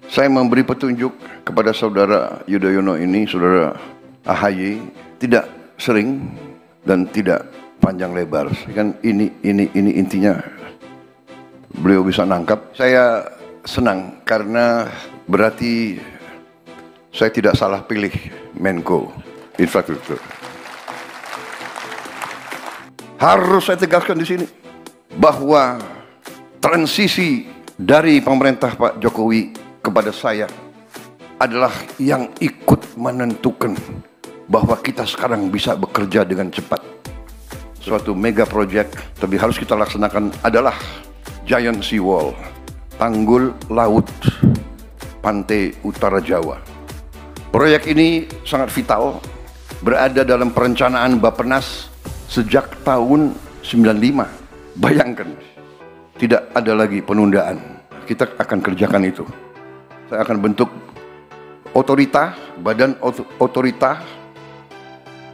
Saya memberi petunjuk kepada saudara Yudhoyono ini, saudara AHY, tidak sering dan tidak panjang lebar. Kan ini intinya beliau bisa nangkap. Saya senang karena berarti saya tidak salah pilih Menko Infrastruktur. Harus saya tegaskan di sini bahwa transisi dari pemerintah Pak Jokowi kepada saya adalah yang ikut menentukan bahwa kita sekarang bisa bekerja dengan cepat. Suatu mega project tapi harus kita laksanakan adalah Giant Sea Wall, tanggul laut pantai utara Jawa. Proyek ini sangat vital, berada dalam perencanaan Bappenas sejak tahun 95. Bayangkan, tidak ada lagi penundaan. Kita akan kerjakan itu. Saya akan bentuk otorita, badan otorita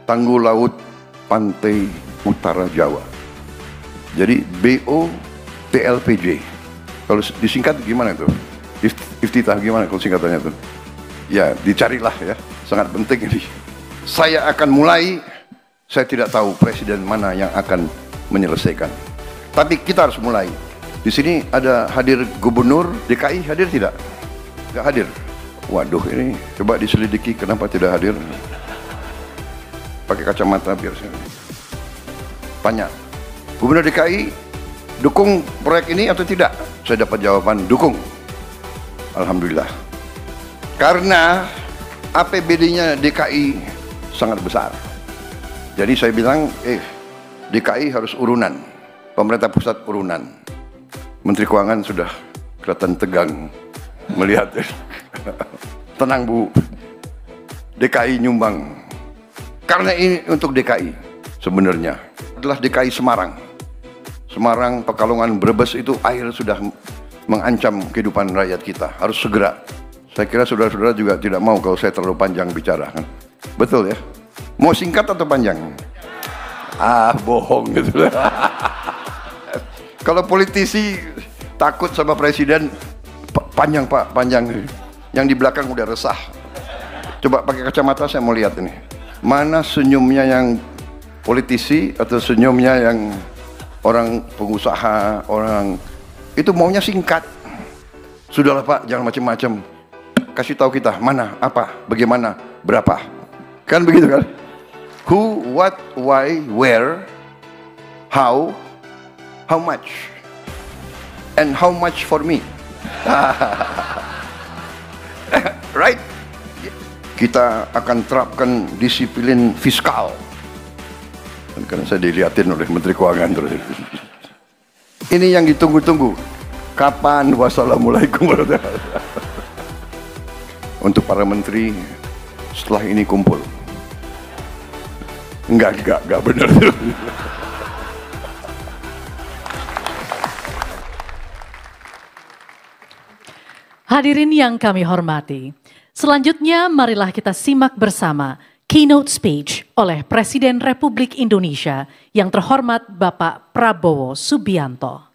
tanggul laut pantai utara Jawa. Jadi BOTLPJ. Kalau disingkat gimana itu? Iftitah gimana kalau singkatannya itu? Ya, dicarilah ya. Sangat penting ini. Saya akan mulai, saya tidak tahu presiden mana yang akan menyelesaikan. Tapi kita harus mulai. Di sini ada hadir gubernur DKI, hadir tidak? Tidak hadir. Waduh, ini coba diselidiki kenapa tidak hadir. Pakai kacamata biar saya tanya. Gubernur DKI dukung proyek ini atau tidak? Saya dapat jawaban dukung. Alhamdulillah. Karena APBD-nya DKI sangat besar. Jadi saya bilang, DKI harus urunan. Pemerintah pusat urunan. Menteri Keuangan sudah kelihatan tegang melihat. Tenang Bu, DKI nyumbang. Karena ini untuk DKI sebenarnya adalah DKI Semarang. Semarang, Pekalongan, Brebes itu air sudah mengancam kehidupan rakyat kita. Harus segera. Saya kira saudara-saudara juga tidak mau kalau saya terlalu panjang bicara. Kan? Betul ya? Mau singkat atau panjang? Bohong gitu. Kalau politisi takut sama presiden, panjang Pak, panjang. Yang di belakang udah resah. Coba pakai kacamata saya mau lihat ini. Mana senyumnya yang politisi atau senyumnya yang orang pengusaha, orang itu maunya singkat. Sudahlah Pak, jangan macam-macam. Kasih tahu kita mana, apa, bagaimana, berapa. Kan begitu kan? Who, what, why, where, how much, and how much for me. Right? Kita akan terapkan disiplin fiskal. Karena saya dilihatin oleh Menteri Keuangan terus. Ini yang ditunggu-tunggu. Kapan? Wassalamualaikum warahmatullahi wabarakatuh. Untuk para menteri, setelah ini kumpul. Enggak benar. Hadirin yang kami hormati, selanjutnya marilah kita simak bersama keynote speech oleh Presiden Republik Indonesia yang terhormat Bapak Prabowo Subianto.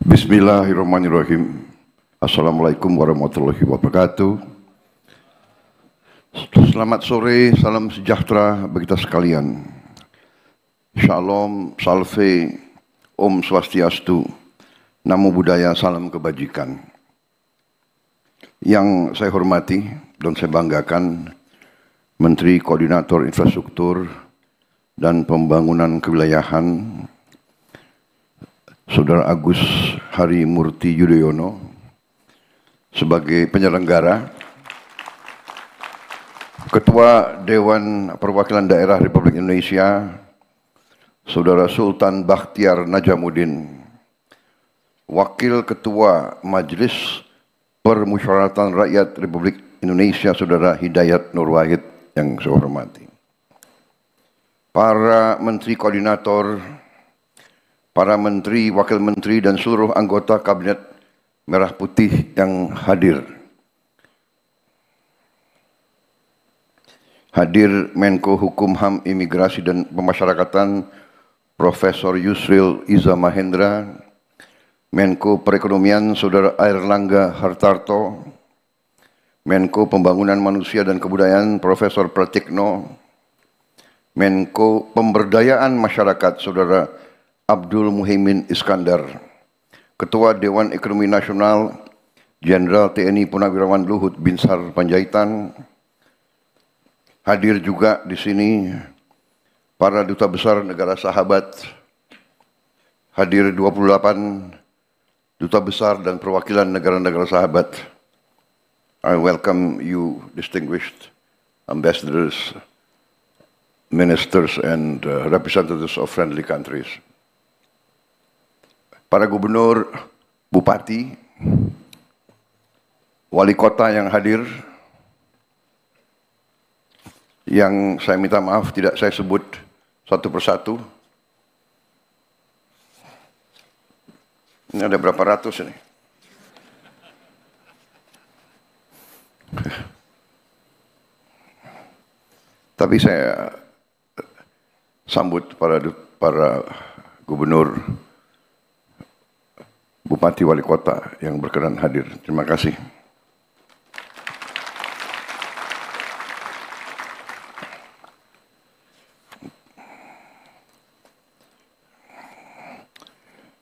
Bismillahirrahmanirrahim. Assalamualaikum warahmatullahi wabarakatuh. Selamat sore, salam sejahtera bagi kita sekalian. Shalom, salve, Om Swastiastu, Namo Buddhaya, salam kebajikan. Yang saya hormati dan saya banggakan Menteri Koordinator Infrastruktur dan Pembangunan Kewilayahan Saudara Agus Harimurti Yudhoyono sebagai penyelenggara, Ketua Dewan Perwakilan Daerah Republik Indonesia Saudara Sultan Bakhtiar Najamuddin, Wakil Ketua Majelis Permusyawaratan Rakyat Republik Indonesia Saudara Hidayat Nur Wahid yang saya hormati, para menteri koordinator, para menteri, wakil menteri, dan seluruh anggota Kabinet Merah Putih yang hadir. Hadir Menko Hukum HAM Imigrasi dan Pemasyarakatan Profesor Yusril Iza Mahendra, Menko Perekonomian Saudara Airlangga Hartarto, Menko Pembangunan Manusia dan Kebudayaan Profesor Pratikno, Menko Pemberdayaan Masyarakat Saudara Abdul Muhaimin Iskandar, Ketua Dewan Ekonomi Nasional Jenderal TNI Purnawirawan Luhut Binsar Panjaitan. Hadir juga di sini para duta besar negara sahabat, hadir 28 duta besar dan perwakilan negara-negara sahabat. I welcome you, distinguished ambassadors, ministers, and representatives of friendly countries. Para gubernur, bupati, wali kota yang hadir, yang saya minta maaf tidak saya sebut satu persatu. Ini ada berapa ratus ini? Tapi saya sambut para gubernur, bupati, wali kota yang berkenan hadir. Terima kasih.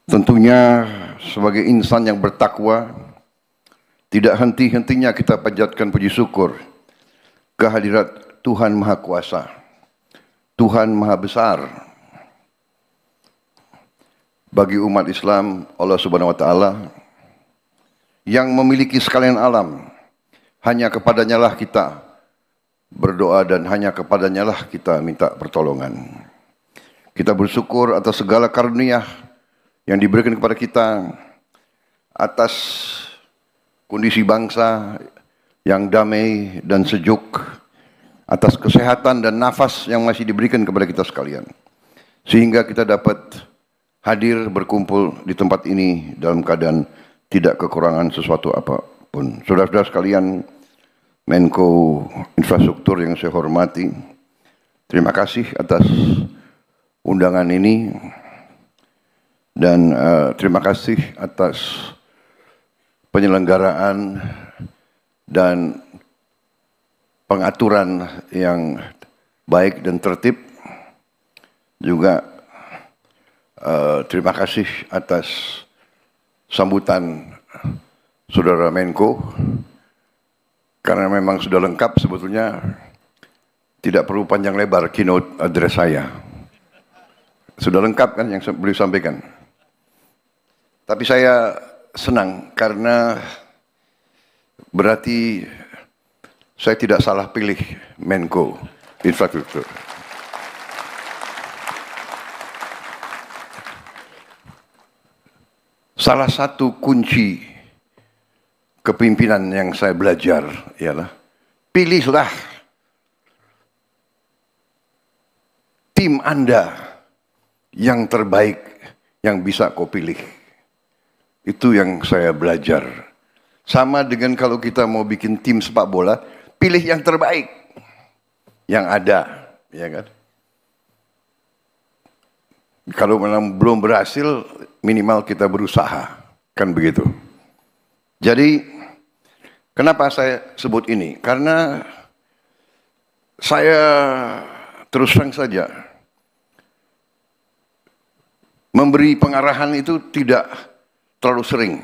Tentunya sebagai insan yang bertakwa, tidak henti-hentinya kita panjatkan puji syukur kehadirat Tuhan Maha Kuasa, Tuhan Maha Besar. Bagi umat Islam, Allah Subhanahu wa Ta'ala yang memiliki sekalian alam, hanya kepadanya lah kita berdoa dan hanya kepadanya lah kita minta pertolongan. Kita bersyukur atas segala karunia yang diberikan kepada kita, atas kondisi bangsa yang damai dan sejuk, atas kesehatan dan nafas yang masih diberikan kepada kita sekalian, sehingga kita dapat hadir berkumpul di tempat ini dalam keadaan tidak kekurangan sesuatu apapun. Saudara-saudara sekalian, Menko Infrastruktur yang saya hormati, terima kasih atas undangan ini. Dan terima kasih atas penyelenggaraan dan pengaturan yang baik dan tertib. Juga terima kasih atas sambutan Saudara Menko, karena memang sudah lengkap sebetulnya, tidak perlu panjang lebar keynote address saya. Sudah lengkap kan yang beliau sampaikan. Tapi saya senang karena berarti saya tidak salah pilih Menko Infrastruktur. Salah satu kunci kepemimpinan yang saya belajar ialah pilihlah tim Anda yang terbaik yang bisa kau pilih. Itu yang saya belajar. Sama dengan kalau kita mau bikin tim sepak bola, pilih yang terbaik yang ada, ya kan? Kalau memang belum berhasil, minimal kita berusaha, kan begitu. Jadi, kenapa saya sebut ini? Karena saya terus terang saja memberi pengarahan itu tidak terlalu sering,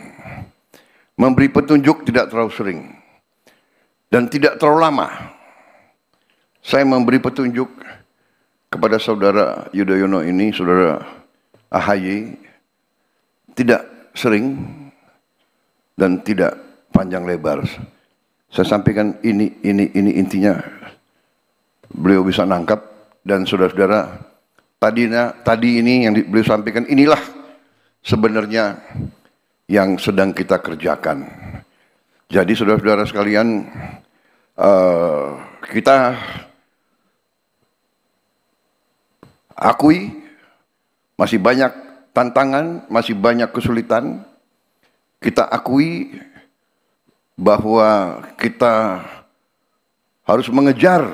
memberi petunjuk tidak terlalu sering, dan tidak terlalu lama. Saya memberi petunjuk kepada Saudara Yudhoyono ini, Saudara AHY, tidak sering dan tidak panjang lebar. Saya sampaikan ini intinya, beliau bisa nangkap, dan saudara-saudara tadi ini yang beliau sampaikan, inilah sebenarnya yang sedang kita kerjakan. Jadi saudara-saudara sekalian, kita akui masih banyak tantangan, masih banyak kesulitan. Kita akui bahwa kita harus mengejar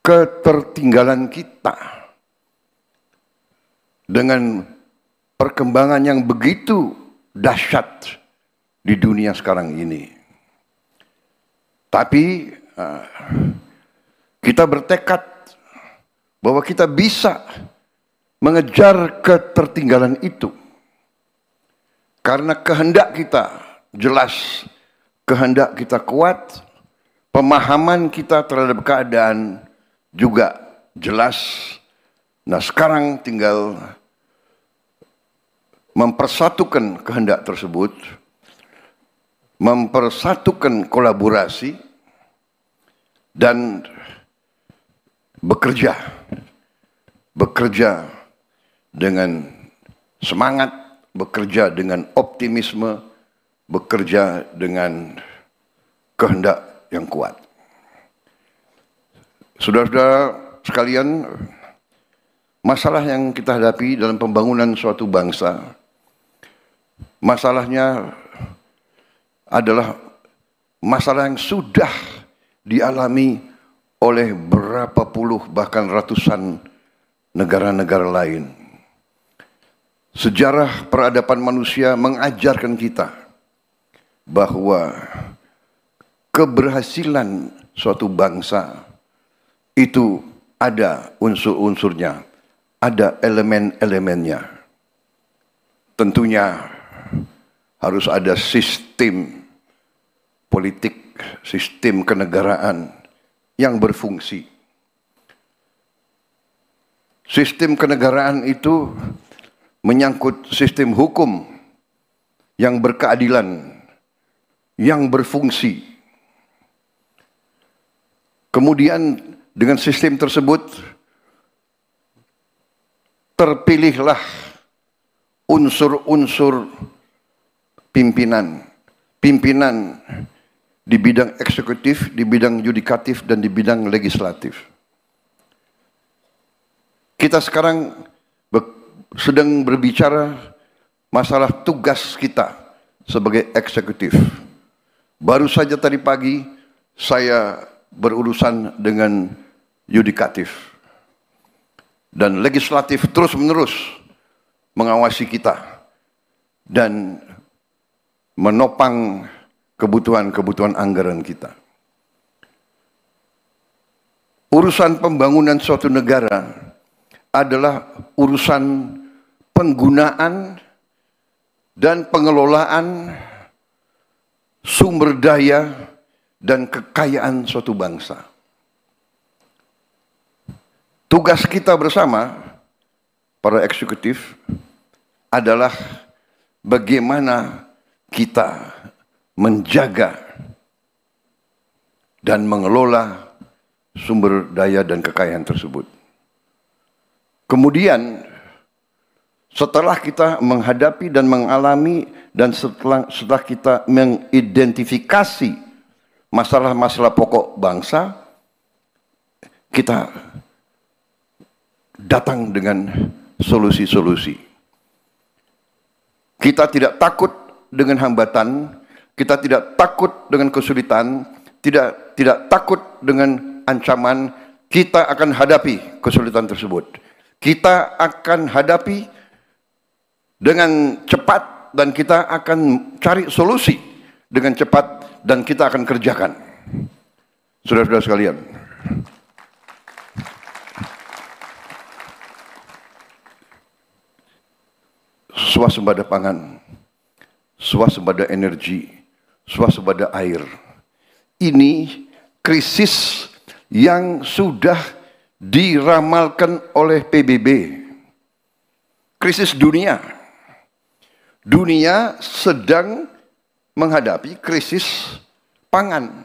ketertinggalan kita dengan perkembangan yang begitu dahsyat di dunia sekarang ini. Tapi kita bertekad bahwa kita bisa mengejar ketertinggalan itu. Karena kehendak kita jelas, kehendak kita kuat, pemahaman kita terhadap keadaan juga jelas. Nah, sekarang tinggal mempersatukan kehendak tersebut, mempersatukan kolaborasi, dan bekerja dengan semangat, bekerja dengan optimisme, bekerja dengan kehendak yang kuat. Saudara-saudara sekalian, masalah yang kita hadapi dalam pembangunan suatu bangsa, masalahnya adalah masalah yang sudah dialami oleh berapa puluh bahkan ratusan negara-negara lain. Sejarah peradaban manusia mengajarkan kita bahwa keberhasilan suatu bangsa itu ada unsur-unsurnya, ada elemen-elemennya. Tentunya harus ada sistem politik, sistem kenegaraan yang berfungsi. Sistem kenegaraan itu menyangkut sistem hukum yang berkeadilan, yang berfungsi. Kemudian dengan sistem tersebut terpilihlah unsur-unsur pimpinan di bidang eksekutif, di bidang yudikatif, dan di bidang legislatif. Kita sekarang sedang berbicara masalah tugas kita sebagai eksekutif. Baru saja tadi pagi saya berurusan dengan yudikatif. Dan legislatif terus-menerus mengawasi kita dan menopang kebutuhan-kebutuhan anggaran kita. Urusan pembangunan suatu negara adalah urusan penggunaan dan pengelolaan sumber daya dan kekayaan suatu bangsa. Tugas kita bersama, para eksekutif, adalah bagaimana kita menjaga dan mengelola sumber daya dan kekayaan tersebut. Kemudian setelah kita menghadapi dan mengalami dan setelah kita mengidentifikasi masalah-masalah pokok bangsa, kita datang dengan solusi-solusi. Kita tidak takut dengan hambatan, kita tidak takut dengan kesulitan, tidak takut dengan ancaman. Kita akan hadapi kesulitan tersebut. Kita akan hadapi dengan cepat dan kita akan cari solusi dengan cepat dan kita akan kerjakan. Saudara-saudara sekalian, swasembada pangan, swasembada energi, swasembada air. Ini krisis yang sudah diramalkan oleh PBB. Krisis dunia. Dunia sedang menghadapi krisis pangan.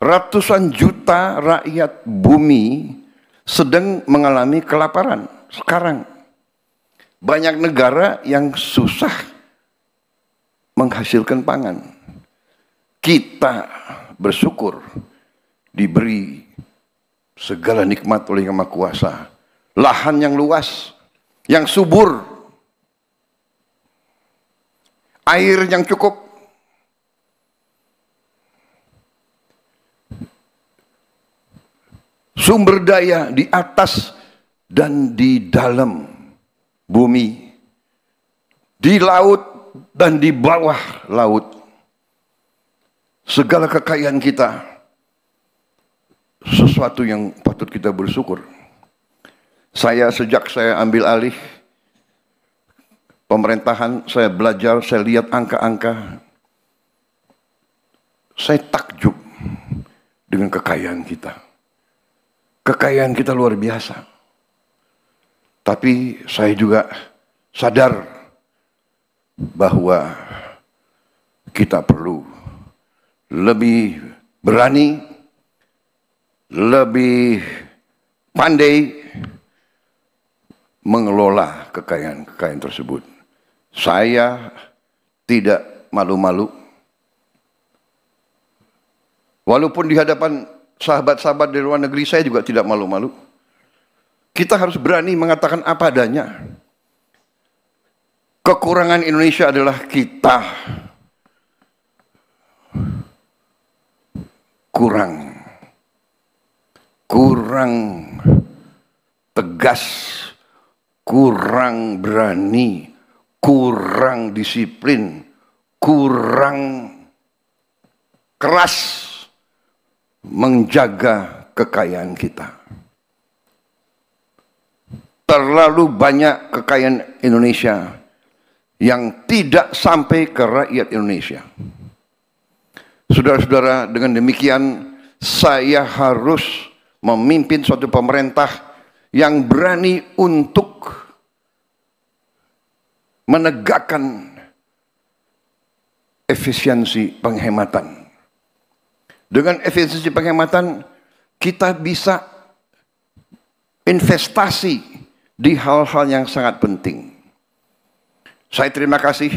Ratusan juta rakyat bumi sedang mengalami kelaparan sekarang. Banyak negara yang susah menghasilkan pangan. Kita bersyukur diberi segala nikmat oleh Yang Maha Kuasa. Lahan yang luas, yang subur, air yang cukup, sumber daya di atas dan di dalam bumi, di laut dan di bawah laut. Segala kekayaan kita sesuatu yang patut kita bersyukur. Sejak saya ambil alih pemerintahan, saya belajar, saya lihat angka-angka, saya takjub dengan kekayaan kita. Kekayaan kita luar biasa. Tapi saya juga sadar bahwa kita perlu lebih berani, lebih pandai mengelola kekayaan-kekayaan tersebut. Saya tidak malu-malu. Walaupun di hadapan sahabat-sahabat di luar negeri, saya juga tidak malu-malu. Kita harus berani mengatakan apa adanya. Kekurangan Indonesia adalah kita kurang tegas, kurang berani, kurang disiplin, kurang keras menjaga kekayaan kita. Terlalu banyak kekayaan Indonesia yang tidak sampai ke rakyat Indonesia. Saudara-saudara, dengan demikian saya harus memimpin suatu pemerintah yang berani untuk menegakkan efisiensi penghematan. Dengan efisiensi penghematan, kita bisa investasi di hal-hal yang sangat penting. Saya terima kasih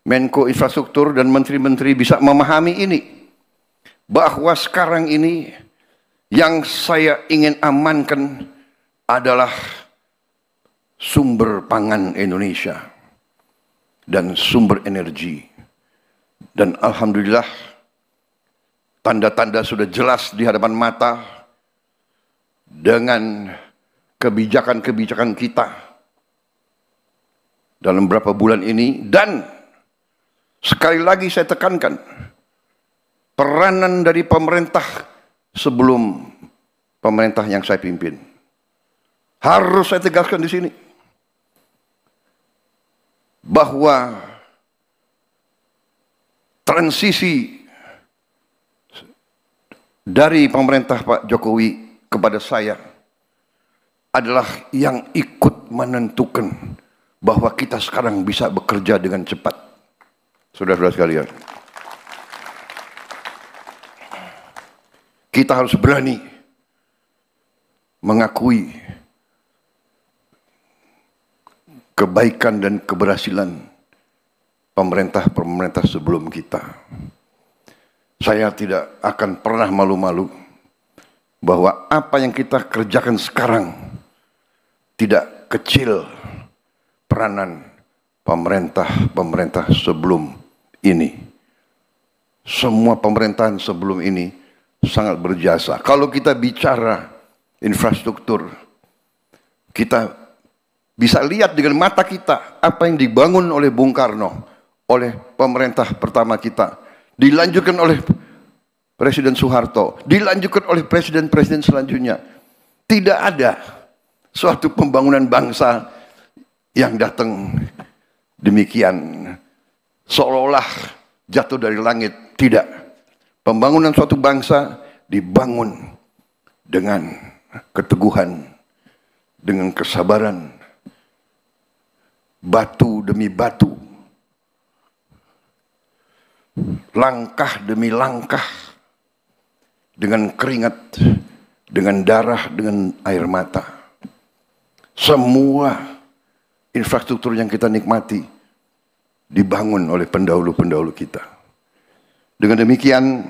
Menko Infrastruktur dan menteri-menteri bisa memahami ini, bahwa sekarang ini yang saya ingin amankan adalah sumber pangan Indonesia dan sumber energi. Dan alhamdulillah tanda-tanda sudah jelas di hadapan mata dengan kebijakan-kebijakan kita dalam beberapa bulan ini. Dan sekali lagi saya tekankan, peranan dari pemerintah sebelum pemerintah yang saya pimpin harus saya tegaskan di sini, bahwa transisi dari pemerintah Pak Jokowi kepada saya adalah yang ikut menentukan bahwa kita sekarang bisa bekerja dengan cepat. Saudara-saudara sekalian, kita harus berani mengakui kebaikan dan keberhasilan pemerintah-pemerintah sebelum kita. Saya tidak akan pernah malu-malu bahwa apa yang kita kerjakan sekarang tidak kecil peranan pemerintah-pemerintah sebelum ini. Semua pemerintahan sebelum ini sangat berjasa. Kalau kita bicara infrastruktur, kita bisa lihat dengan mata kita apa yang dibangun oleh Bung Karno, oleh pemerintah pertama kita, dilanjutkan oleh Presiden Soeharto, dilanjutkan oleh presiden-presiden selanjutnya. Tidak ada suatu pembangunan bangsa yang datang demikian seolah-olah jatuh dari langit. Tidak. Pembangunan suatu bangsa dibangun dengan keteguhan, dengan kesabaran, batu demi batu, langkah demi langkah, dengan keringat, dengan darah, dengan air mata. Semua infrastruktur yang kita nikmati dibangun oleh pendahulu-pendahulu kita. Dengan demikian,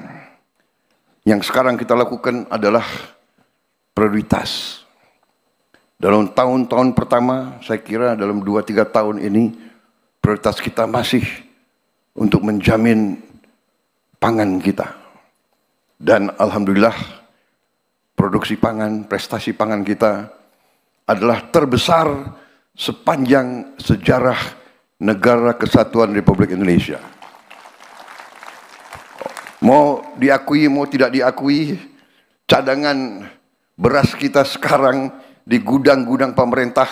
yang sekarang kita lakukan adalah prioritas. Dalam tahun-tahun pertama, saya kira dalam 2-3 tahun ini, prioritas kita masih untuk menjamin pangan kita. Dan alhamdulillah, produksi pangan, prestasi pangan kita adalah terbesar sepanjang sejarah Negara Kesatuan Republik Indonesia. Mau diakui, mau tidak diakui, cadangan beras kita sekarang di gudang-gudang pemerintah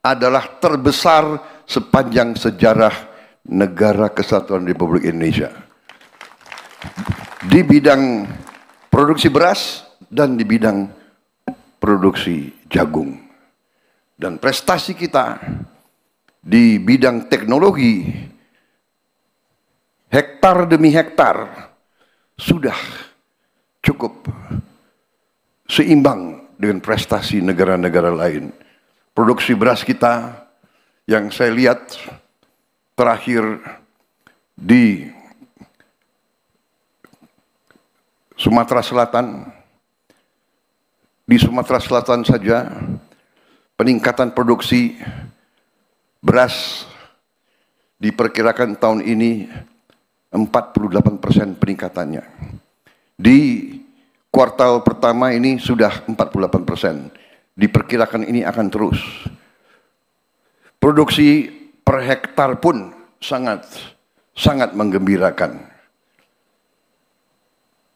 adalah terbesar sepanjang sejarah Negara Kesatuan Republik Indonesia. Di bidang produksi beras dan di bidang produksi jagung. Dan prestasi kita di bidang teknologi, hektar demi hektar, sudah cukup seimbang dengan prestasi negara-negara lain. Produksi beras kita yang saya lihat terakhir di Sumatera Selatan, di Sumatera Selatan saja peningkatan produksi beras diperkirakan tahun ini 48% peningkatannya. Di kuartal pertama ini sudah 48%. Diperkirakan ini akan terus. Produksi per hektar pun sangat menggembirakan.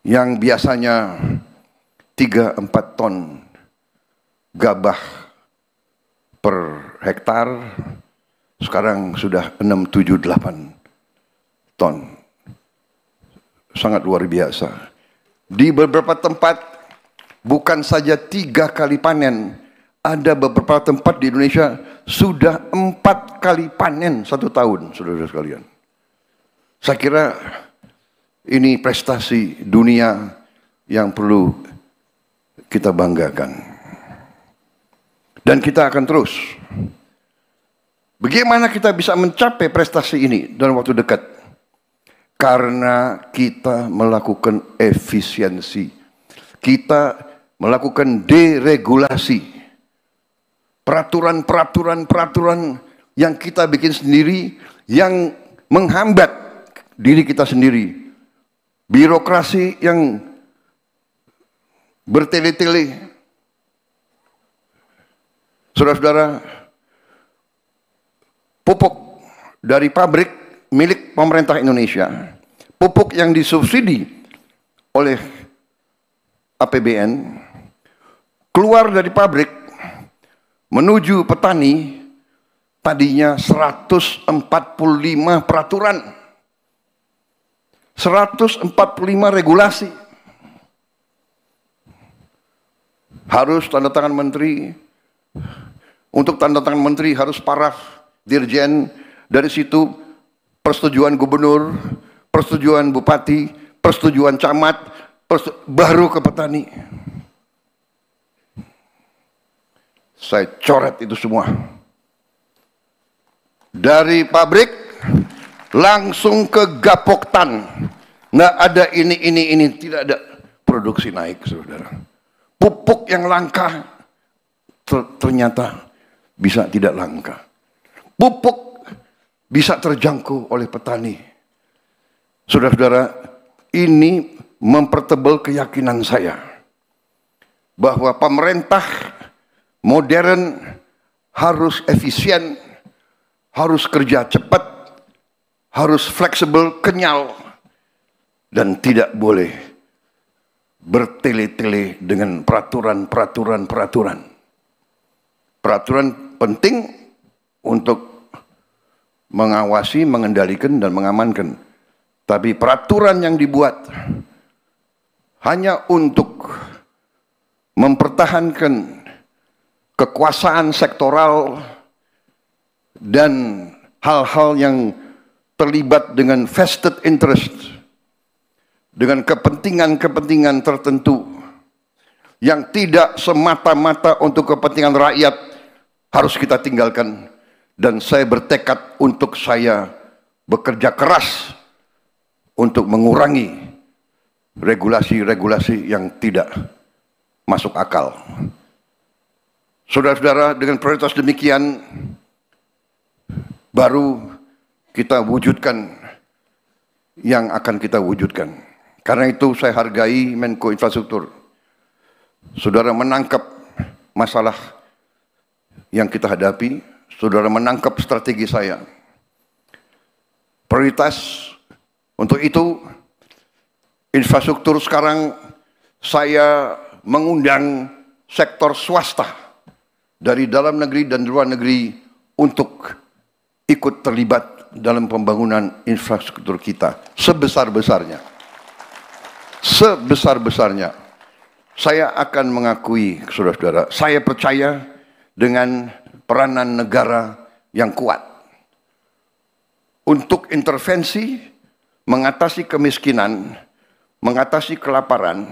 Yang biasanya 3-4 ton gabah per hektar, sekarang sudah 6-7-8 ton. Sangat luar biasa. Di beberapa tempat bukan saja 3 kali panen, ada beberapa tempat di Indonesia sudah 4 kali panen 1 tahun, saudara sekalian. Saya kira ini prestasi dunia yang perlu kita banggakan. Dan kita akan terus. Bagaimana kita bisa mencapai prestasi ini dalam waktu dekat? Karena kita melakukan efisiensi. Kita melakukan deregulasi. Peraturan yang kita bikin sendiri yang menghambat diri kita sendiri. Birokrasi yang bertele-tele. Saudara-saudara, pupuk dari pabrik milik pemerintah Indonesia, pupuk yang disubsidi oleh APBN, keluar dari pabrik menuju petani, tadinya 145 peraturan, 145 regulasi. Harus tanda tangan menteri, untuk tanda tangan menteri harus paraf dirjen, dari situ persetujuan gubernur, persetujuan bupati, persetujuan camat, baru ke petani. Saya coret itu semua. Dari pabrik langsung ke Gapoktan. Nggak ada ini, tidak ada. Produksi naik, saudara. Pupuk yang langka ternyata bisa tidak langka. Pupuk bisa terjangkau oleh petani. Saudara-saudara, ini mempertebal keyakinan saya bahwa pemerintah modern harus efisien, harus kerja cepat, harus fleksibel, kenyal, dan tidak boleh bertele-tele dengan peraturan. Peraturan penting untuk mengawasi, mengendalikan, dan mengamankan. Tapi peraturan yang dibuat hanya untuk mempertahankan kekuasaan sektoral dan hal-hal yang terlibat dengan vested interest, dengan kepentingan-kepentingan tertentu yang tidak semata-mata untuk kepentingan rakyat, harus kita tinggalkan. Dan saya bertekad untuk saya bekerja keras untuk mengurangi regulasi-regulasi yang tidak masuk akal. Saudara-saudara, dengan prioritas demikian, baru kita wujudkan yang akan kita wujudkan. Karena itu saya hargai Menko Infrastruktur. Saudara menangkap masalah yang kita hadapi, saudara menangkap strategi saya. Prioritas untuk itu, infrastruktur sekarang saya mengundang sektor swasta dari dalam negeri dan luar negeri untuk ikut terlibat dalam pembangunan infrastruktur kita sebesar-besarnya. Sebesar-besarnya. Saya akan mengakui, saudara-saudara, saya percaya dengan peranan negara yang kuat untuk intervensi, mengatasi kemiskinan, mengatasi kelaparan,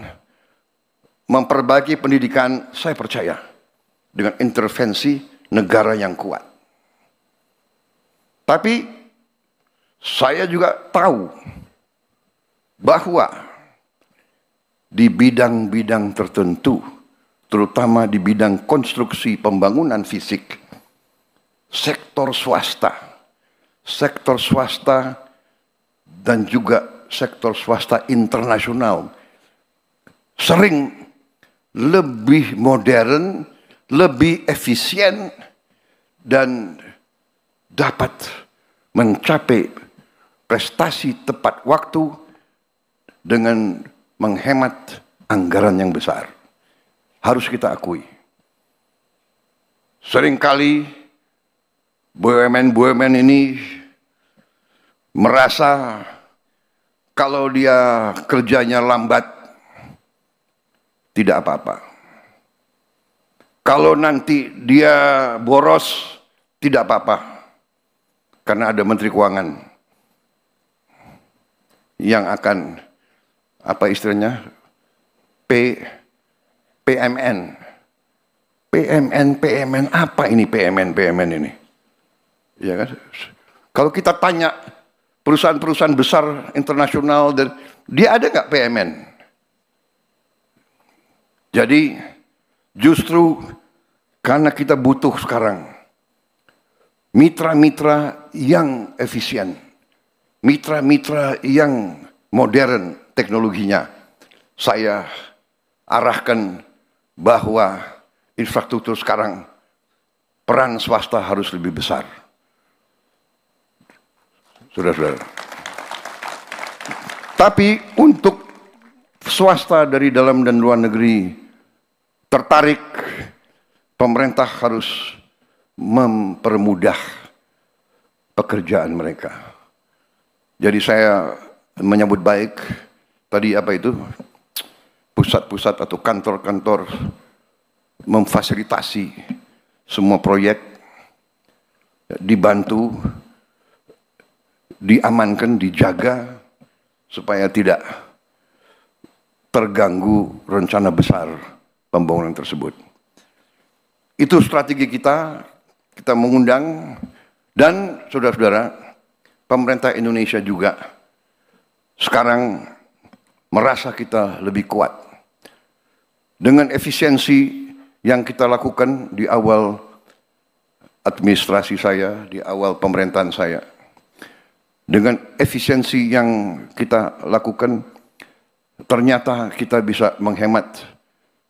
memperbaiki pendidikan. Saya percaya dengan intervensi negara yang kuat. Tapi saya juga tahu bahwa di bidang-bidang tertentu, terutama di bidang konstruksi pembangunan fisik, sektor swasta dan juga sektor swasta internasional sering lebih modern, lebih efisien, dan dapat mencapai prestasi tepat waktu dengan menghemat anggaran yang besar. Harus kita akui. Seringkali BUMN ini merasa kalau dia kerjanya lambat, tidak apa-apa. Kalau nanti dia boros, tidak apa-apa. Karena ada Menteri Keuangan yang akan, apa istilahnya, PMN, apa ini PMN ini? Ya kan? Kalau kita tanya perusahaan-perusahaan besar internasional, dan dia ada nggak PMN? Jadi justru karena kita butuh sekarang mitra-mitra yang efisien, mitra-mitra yang modern teknologinya, saya arahkan bahwa infrastruktur sekarang peran swasta harus lebih besar. Saudara-saudara. Tapi untuk swasta dari dalam dan luar negeri tertarik, pemerintah harus mempermudah pekerjaan mereka. Jadi saya menyambut baik tadi apa itu, pusat-pusat atau kantor-kantor memfasilitasi semua proyek, dibantu, diamankan, dijaga supaya tidak terganggu rencana besar pembangunan tersebut. Itu strategi kita mengundang, dan saudara-saudara, pemerintah Indonesia juga sekarang merasa kita lebih kuat. Dengan efisiensi yang kita lakukan di awal administrasi saya, di awal pemerintahan saya, dengan efisiensi yang kita lakukan, ternyata kita bisa menghemat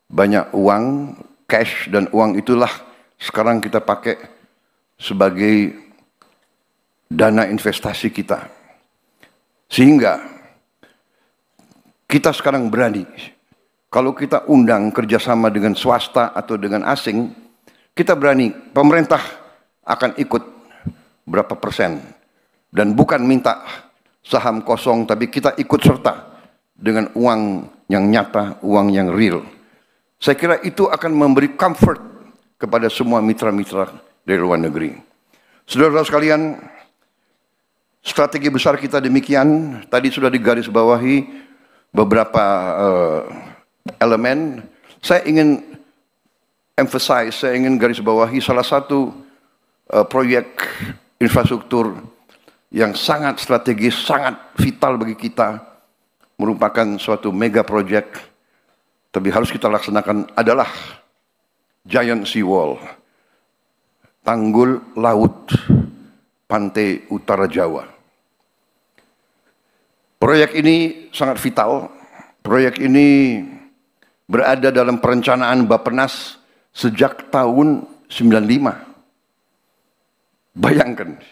banyak uang, cash, dan uang itulah sekarang kita pakai sebagai dana investasi kita. Sehingga kita sekarang berani, kalau kita undang kerjasama dengan swasta atau dengan asing, kita berani, pemerintah akan ikut berapa persen. Dan bukan minta saham kosong, tapi kita ikut serta dengan uang yang nyata, uang yang real. Saya kira itu akan memberi comfort kepada semua mitra-mitra dari luar negeri. Saudara-saudara sekalian, strategi besar kita demikian. Tadi sudah digarisbawahi beberapa elemen. Saya ingin emphasize, saya ingin garisbawahi salah satu proyek infrastruktur yang sangat strategis, sangat vital bagi kita, merupakan suatu mega project tapi harus kita laksanakan adalah Giant Sea Wall, tanggul laut pantai utara Jawa. Proyek ini sangat vital. Proyek ini berada dalam perencanaan Bappenas sejak tahun 95. Bayangkan,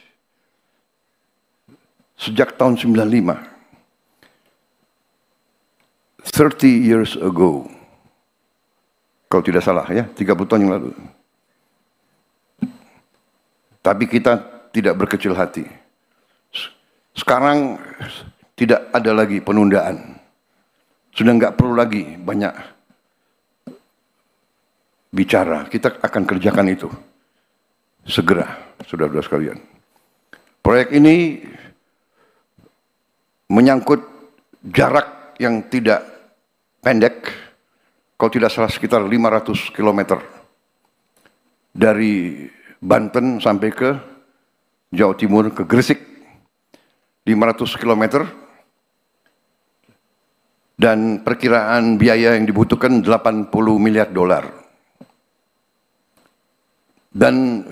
sejak tahun 95, 30 years ago, kalau tidak salah ya, 30 tahun yang lalu. Tapi kita tidak berkecil hati. Sekarang tidak ada lagi penundaan. Sudah nggak perlu lagi banyak bicara. Kita akan kerjakan itu segera, saudara-saudara sekalian. Proyek ini menyangkut jarak yang tidak pendek, kalau tidak salah sekitar 500 km dari Banten sampai ke Jawa Timur, ke Gresik, 500 km, dan perkiraan biaya yang dibutuhkan 80 miliar dolar. Dan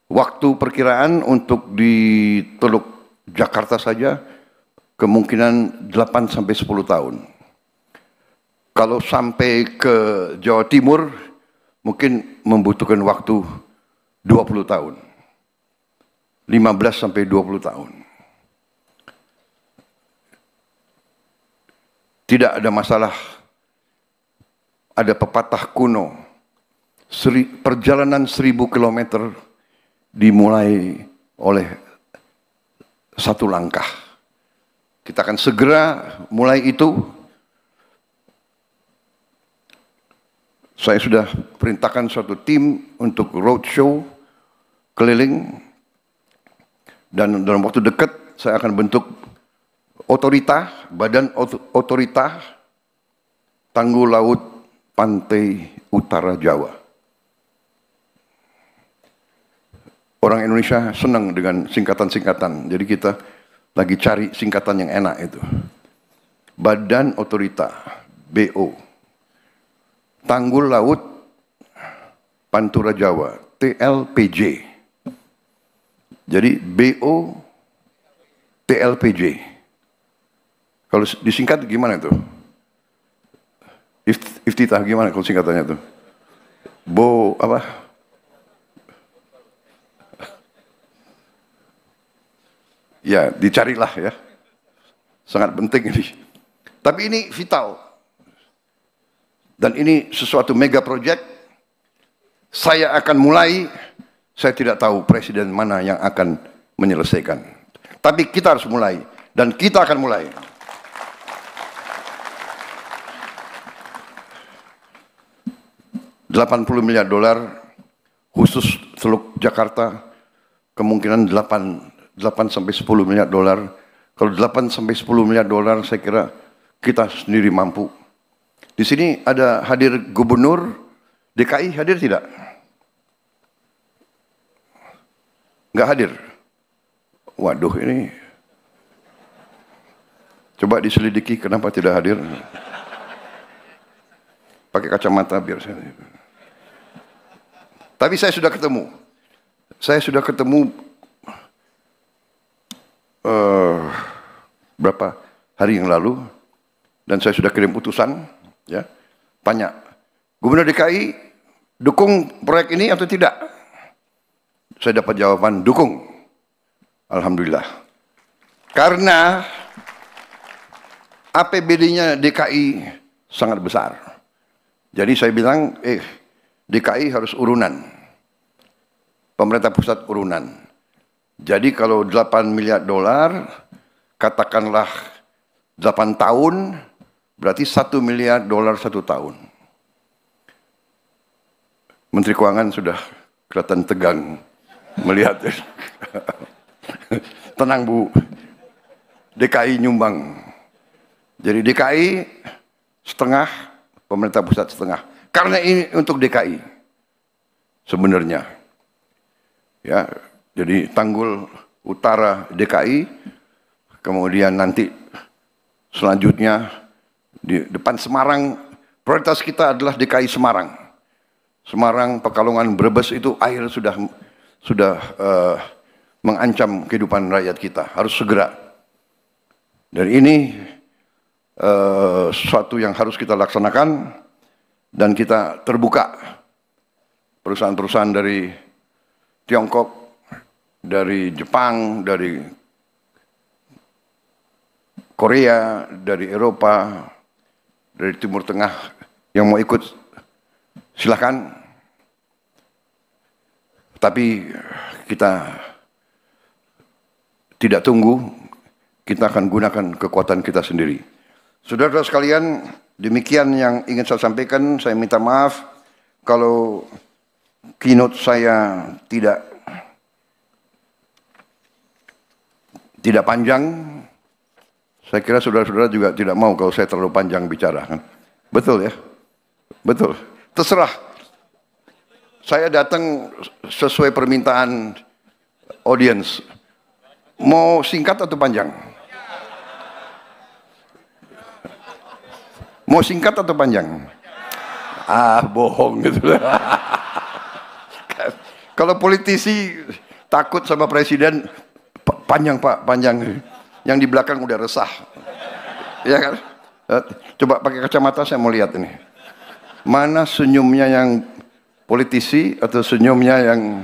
waktu perkiraan untuk di Teluk Jakarta saja kemungkinan 8 sampai 10 tahun. Kalau sampai ke Jawa Timur mungkin membutuhkan waktu 20 tahun. 15 sampai 20 tahun. Tidak ada masalah. Ada pepatah kuno, perjalanan 1000 kilometer dimulai oleh satu langkah. Kita akan segera mulai itu. Saya sudah perintahkan suatu tim untuk roadshow keliling, dan dalam waktu dekat saya akan bentuk otorita, badan otorita tanggul laut pantai utara Jawa. Orang Indonesia senang dengan singkatan-singkatan, jadi kita lagi cari singkatan yang enak itu. Badan Otorita, BO. Tanggul Laut Pantura Jawa, TLPJ. Jadi BO, TLPJ. Kalau disingkat gimana itu? Iftitah gimana kalau singkatannya itu? Apa? Ya, dicarilah ya. Sangat penting ini. Tapi ini vital. Dan ini sesuatu mega project. Saya akan mulai, saya tidak tahu presiden mana yang akan menyelesaikan. Tapi kita harus mulai. Dan kita akan mulai. $80 miliar khusus Teluk Jakarta, kemungkinan 8 sampai 10 miliar dolar. Kalau 8 sampai 10 miliar dolar saya kira kita sendiri mampu. Di sini ada hadir Gubernur DKI, hadir tidak? Enggak hadir. Waduh, ini coba diselidiki kenapa tidak hadir. Pakai kacamata biar saya. Tapi saya sudah ketemu. Saya sudah ketemu berapa hari yang lalu, dan saya sudah kirim utusan, ya, tanya, Gubernur DKI dukung proyek ini atau tidak? Saya dapat jawaban dukung. Alhamdulillah. Karena APBD-nya DKI sangat besar. Jadi saya bilang, DKI harus urunan. Pemerintah pusat urunan. Jadi kalau 8 miliar dolar, katakanlah 8 tahun, berarti 1 miliar dolar 1 tahun. Menteri Keuangan sudah kelihatan tegang melihat. Tenang Bu, DKI nyumbang. Jadi DKI setengah, pemerintah pusat setengah. Karena ini untuk DKI sebenarnya. Ya, jadi tanggul utara DKI, kemudian nanti selanjutnya di depan Semarang Prioritas kita adalah DKI Semarang. Semarang, Pekalongan, Brebes itu air sudah mengancam kehidupan rakyat kita. Harus segera. Dan ini sesuatu yang harus kita laksanakan dan kita terbuka. Perusahaan-perusahaan dari Tiongkok, dari Jepang, dari Korea, dari Eropa, dari Timur Tengah yang mau ikut silakan. Tapi kita tidak tunggu, kita akan gunakan kekuatan kita sendiri. Saudara-saudara sekalian, demikian yang ingin saya sampaikan. Saya minta maaf kalau keynote saya tidak panjang. Saya kira saudara-saudara juga tidak mau kalau saya terlalu panjang bicara, kan? Betul ya? Betul. Terserah. Saya datang sesuai permintaan audience. Mau singkat atau panjang? Mau singkat atau panjang? Ah, bohong gitu. Kalau politisi takut sama presiden, panjang Pak, panjang. Yang di belakang udah resah. Ya kan? Coba pakai kacamata saya mau lihat ini. Mana senyumnya yang politisi atau senyumnya yang...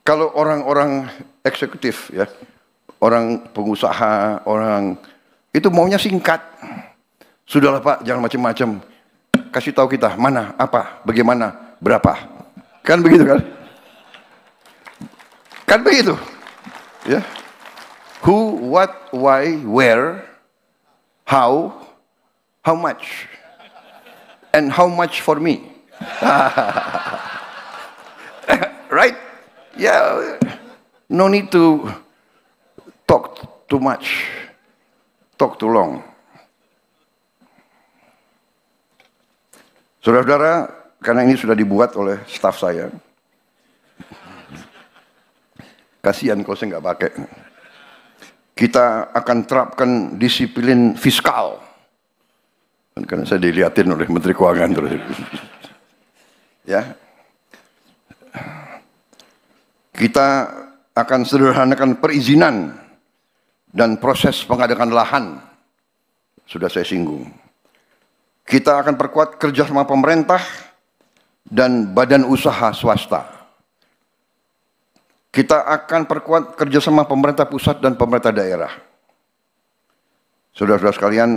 Kalau orang-orang eksekutif ya, orang pengusaha, orang itu maunya singkat. Sudahlah Pak, jangan macam-macam. Kasih tahu kita mana, apa, bagaimana, berapa. Kan begitu kan? Kan begitu, ya. Who, what, why, where, how much, and how much for me, right? Yeah, no need to talk too much, talk too long. Saudara-saudara, karena ini sudah dibuat oleh staf saya. Kasihan kalau saya nggak pakai. Kita akan terapkan disiplin fiskal. Karena saya dilihatin oleh Menteri Keuangan terus. Ya. Kita akan sederhanakan perizinan dan proses pengadaan lahan. Sudah saya singgung. Kita akan perkuat kerjasama pemerintah dan badan usaha swasta. Kita akan perkuat kerjasama pemerintah pusat dan pemerintah daerah. Saudara-saudara sekalian,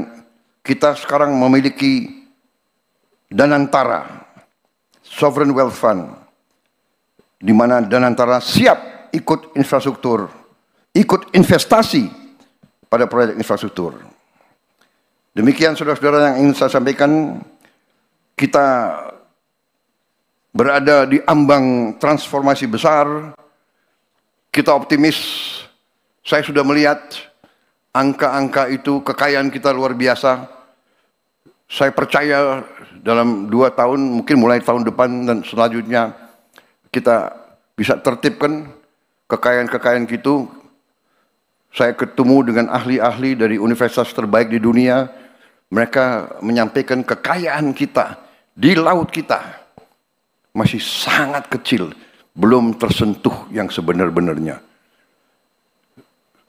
kita sekarang memiliki Danantara, Sovereign Wealth Fund, di mana Danantara siap ikut infrastruktur, ikut investasi pada proyek infrastruktur. Demikian saudara-saudara yang ingin saya sampaikan, kita berada di ambang transformasi besar. Kita optimis, saya sudah melihat angka-angka itu, kekayaan kita luar biasa. Saya percaya dalam 2 tahun, mungkin mulai tahun depan dan selanjutnya, kita bisa tertibkan kekayaan-kekayaan itu. Saya ketemu dengan ahli-ahli dari universitas terbaik di dunia. Mereka menyampaikan kekayaan kita di laut kita masih sangat kecil. Belum tersentuh yang sebenar-benarnya.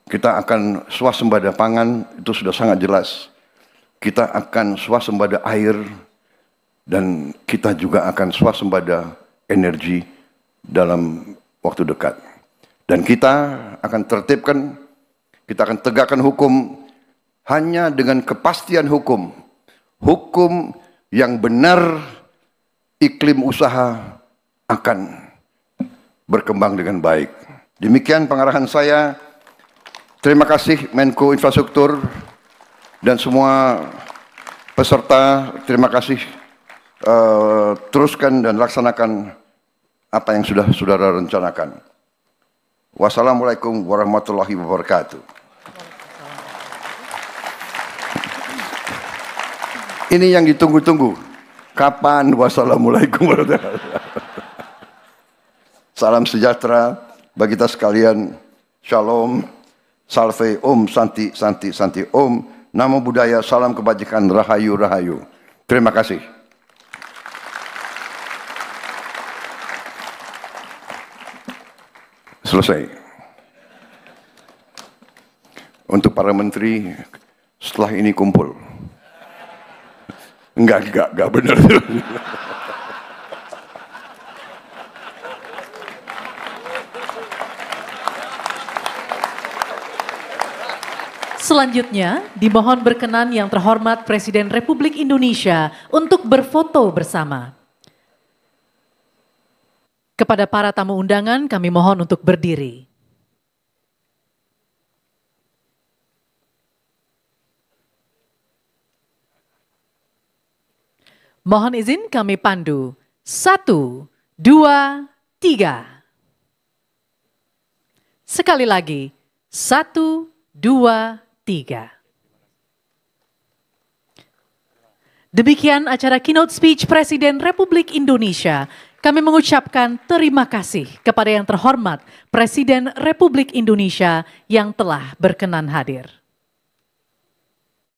Kita akan swasembada pangan, itu sudah sangat jelas. Kita akan swasembada air, dan kita juga akan swasembada energi dalam waktu dekat. Dan kita akan tertibkan, kita akan tegakkan hukum hanya dengan kepastian hukum. Hukum yang benar, iklim usaha akan berkembang dengan baik. Demikian pengarahan saya. Terima kasih Menko Infrastruktur dan semua peserta. Terima kasih. Teruskan dan laksanakan apa yang sudah saudara rencanakan. Wassalamualaikum warahmatullahi wabarakatuh. Ini yang ditunggu-tunggu. Kapan wassalamualaikum warahmatullahi wabarakatuh. Salam sejahtera bagi kita sekalian. Shalom, salve, om, santi, santi, santi, om. Namo Buddhaya, salam kebajikan, rahayu rahayu. Terima kasih. Selesai. Untuk para menteri, setelah ini kumpul. Enggak benar. Selanjutnya, dimohon berkenan yang terhormat Presiden Republik Indonesia untuk berfoto bersama. Kepada para tamu undangan, kami mohon untuk berdiri. Mohon izin kami pandu. 1, 2, 3. Sekali lagi. 1, 2, 3. Demikian acara keynote speech Presiden Republik Indonesia. Kami mengucapkan terima kasih kepada yang terhormat Presiden Republik Indonesia yang telah berkenan hadir.